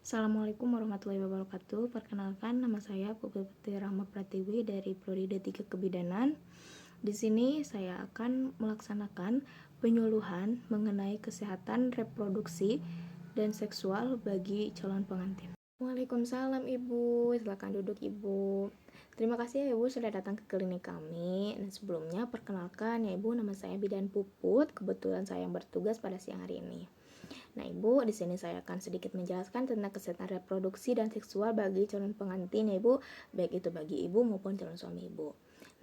Assalamualaikum warahmatullahi wabarakatuh. Perkenalkan, nama saya Putu Putri Rahma Pratiwi dari Prodi D3 Kebidanan. Di sini saya akan melaksanakan penyuluhan mengenai kesehatan reproduksi dan seksual bagi calon pengantin. Waalaikumsalam Ibu, silakan duduk Ibu. Terima kasih ya Ibu sudah datang ke klinik kami. Dan sebelumnya perkenalkan ya Ibu, nama saya Bidan Puput. Kebetulan saya yang bertugas pada siang hari ini. Nah, Ibu, di sini saya akan sedikit menjelaskan tentang kesehatan reproduksi dan seksual bagi calon pengantin ya Ibu, baik itu bagi Ibu maupun calon suami Ibu.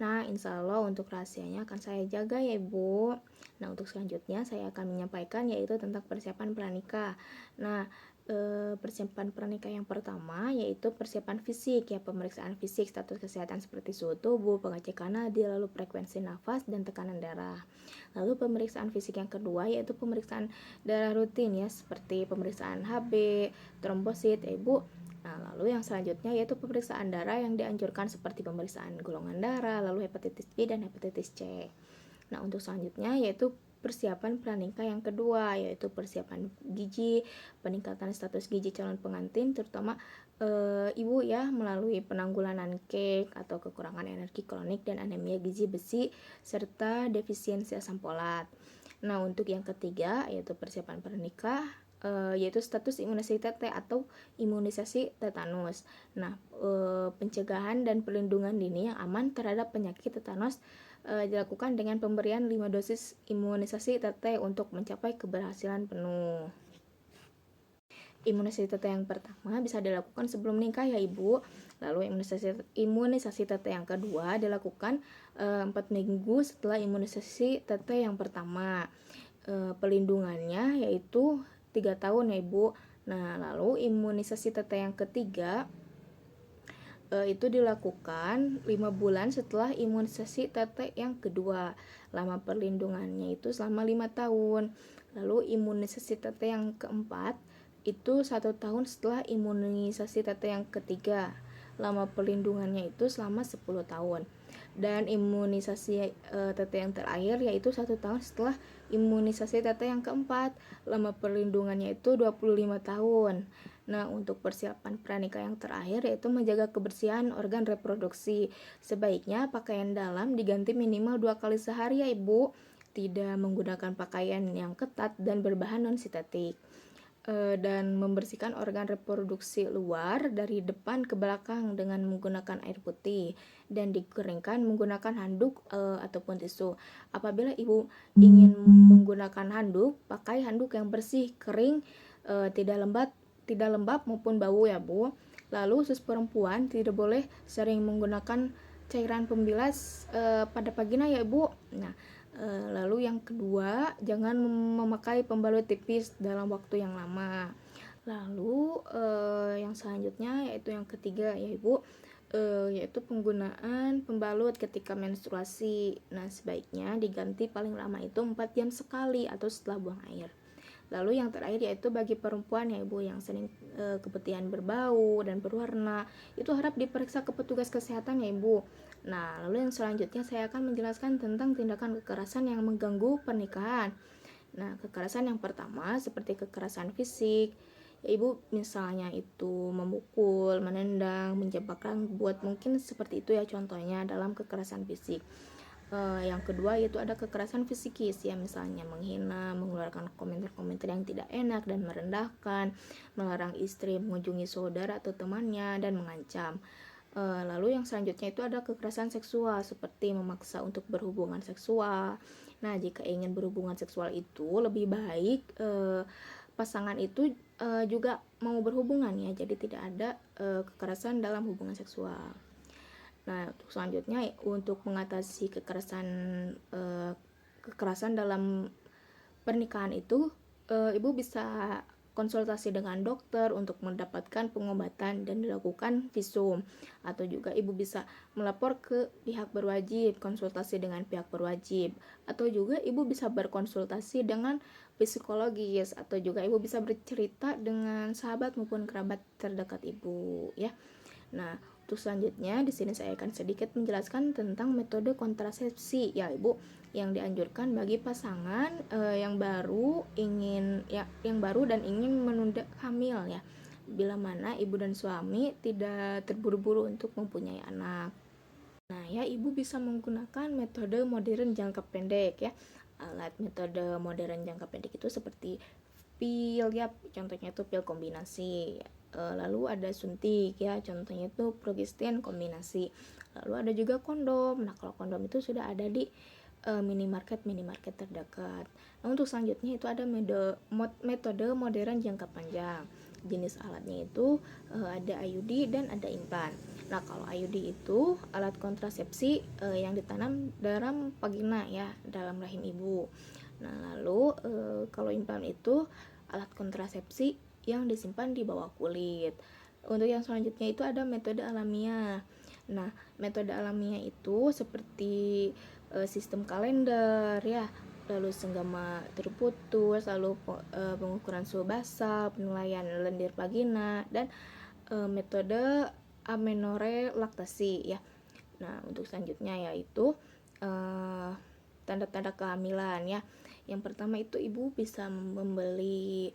Nah, insya Allah untuk rahasianya akan saya jaga ya Ibu. Nah, untuk selanjutnya saya akan menyampaikan yaitu tentang persiapan pranikah. Nah, persiapan pranikah yang pertama yaitu persiapan fisik ya, pemeriksaan fisik status kesehatan seperti suhu tubuh, pengecekan nadi, lalu frekuensi nafas dan tekanan darah. Lalu pemeriksaan fisik yang kedua yaitu pemeriksaan darah rutin ya, seperti pemeriksaan HB, trombosit ya Ibu. Nah, lalu yang selanjutnya yaitu pemeriksaan darah yang dianjurkan seperti pemeriksaan golongan darah, lalu hepatitis B dan hepatitis C. Nah, untuk selanjutnya yaitu persiapan pranikah yang kedua yaitu persiapan gizi, peningkatan status gizi calon pengantin terutama ibu ya, melalui penanggulangan kek atau kekurangan energi kronik dan anemia gizi besi serta defisiensi asam folat. Nah, untuk yang ketiga yaitu persiapan pranikah yaitu status imunisasi TT atau imunisasi tetanus. Nah, pencegahan dan perlindungan dini yang aman terhadap penyakit tetanus dilakukan dengan pemberian 5 dosis imunisasi TT untuk mencapai keberhasilan penuh. Imunisasi TT yang pertama bisa dilakukan sebelum nikah ya Ibu. Lalu imunisasi TT yang kedua dilakukan 4 minggu setelah imunisasi TT yang pertama. Pelindungannya yaitu 3 tahun ya Ibu. Nah, lalu imunisasi TT yang ketiga itu dilakukan 5 bulan setelah imunisasi TT yang kedua. Lama perlindungannya itu selama 5 tahun. Lalu imunisasi TT yang keempat itu 1 tahun setelah imunisasi TT yang ketiga. Lama perlindungannya itu selama 10 tahun. Dan imunisasi TT yang terakhir yaitu 1 tahun setelah imunisasi TT yang keempat. Lama perlindungannya itu 25 tahun. Nah, untuk persiapan pranikah yang terakhir yaitu menjaga kebersihan organ reproduksi. Sebaiknya pakaian dalam diganti minimal 2 kali sehari ya Ibu. Tidak menggunakan pakaian yang ketat dan berbahan non-sintetik. Dan membersihkan organ reproduksi luar dari depan ke belakang dengan menggunakan air putih dan dikeringkan menggunakan handuk ataupun tisu. Apabila Ibu ingin menggunakan handuk, pakai handuk yang bersih, kering, tidak lembab maupun bau ya Bu. Lalu khusus perempuan tidak boleh sering menggunakan cairan pembilas pada vagina ya Bu. Nah, lalu yang kedua, jangan memakai pembalut tipis dalam waktu yang lama. Lalu yang selanjutnya yaitu yang ketiga ya Ibu, yaitu penggunaan pembalut ketika menstruasi. Nah, sebaiknya diganti paling lama itu 4 jam sekali atau setelah buang air. Lalu yang terakhir yaitu bagi perempuan ya Ibu yang sering keputihan berbau dan berwarna, itu harap diperiksa ke petugas kesehatan ya Ibu. Nah, lalu yang selanjutnya saya akan menjelaskan tentang tindakan kekerasan yang mengganggu pernikahan. Nah, kekerasan yang pertama seperti kekerasan fisik, ya Ibu, misalnya itu memukul, menendang, menjebak rambut, mungkin seperti itu ya contohnya dalam kekerasan fisik. Yang kedua yaitu ada kekerasan psikis ya, misalnya menghina, mengeluarkan komentar-komentar yang tidak enak dan merendahkan, melarang istri mengunjungi saudara atau temannya, dan mengancam. Lalu yang selanjutnya itu ada kekerasan seksual seperti memaksa untuk berhubungan seksual. Nah, jika ingin berhubungan seksual itu lebih baik pasangan itu juga mau berhubungan ya, jadi tidak ada kekerasan dalam hubungan seksual. Nah, untuk selanjutnya untuk mengatasi kekerasan dalam pernikahan itu, Ibu bisa konsultasi dengan dokter untuk mendapatkan pengobatan dan dilakukan visum, atau juga Ibu bisa melapor ke pihak berwajib, konsultasi dengan pihak berwajib, atau juga Ibu bisa berkonsultasi dengan psikologis, atau juga Ibu bisa bercerita dengan sahabat maupun kerabat terdekat Ibu ya. Nah, untuk selanjutnya di sini saya akan sedikit menjelaskan tentang metode kontrasepsi ya Ibu, yang dianjurkan bagi pasangan yang baru dan ingin menunda hamil ya. bila mana ibu dan suami tidak terburu-buru untuk mempunyai anak. Nah, ya, ibu bisa menggunakan metode modern jangka pendek ya. Alat metode modern jangka pendek itu seperti pil ya, contohnya itu pil kombinasi. Lalu ada suntik ya, contohnya itu progestin kombinasi. Lalu ada juga kondom. Nah, kalau kondom itu sudah ada di minimarket terdekat. Nah, untuk selanjutnya itu ada metode modern jangka panjang. Jenis alatnya itu ada IUD dan ada implan. Nah, kalau IUD itu alat kontrasepsi yang ditanam dalam vagina ya, dalam rahim ibu. Nah, lalu kalau implan itu alat kontrasepsi yang disimpan di bawah kulit. Untuk yang selanjutnya itu ada metode alamiah. Nah, metode alamiah itu seperti sistem kalender ya, lalu senggama terputus, lalu pengukuran suhu basal, penilaian lendir vagina, dan metode amenore laktasi ya. Nah, untuk selanjutnya yaitu tanda-tanda kehamilan ya. Yang pertama itu ibu bisa membeli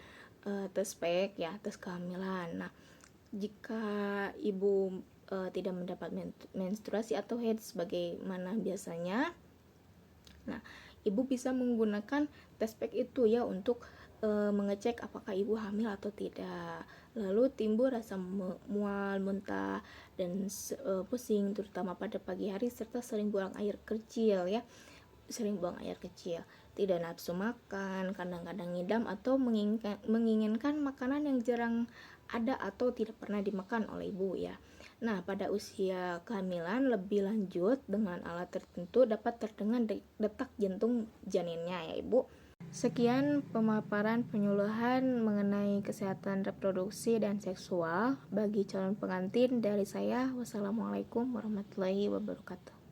tes pack ya, tes kehamilan. Nah, jika ibu tidak mendapat menstruasi atau haid sebagaimana biasanya, nah, ibu bisa menggunakan tes pack itu ya untuk mengecek apakah ibu hamil atau tidak. Lalu timbul rasa mual, muntah, dan pusing terutama pada pagi hari, serta sering buang air kecil ya. Tidak nafsu makan, kadang-kadang ngidam atau menginginkan makanan yang jarang ada atau tidak pernah dimakan oleh ibu ya. Nah, pada usia kehamilan lebih lanjut dengan alat tertentu dapat terdengar detak jantung janinnya ya ibu. Sekian pemaparan penyuluhan mengenai kesehatan reproduksi dan seksual bagi calon pengantin dari saya. Wassalamualaikum warahmatullahi wabarakatuh.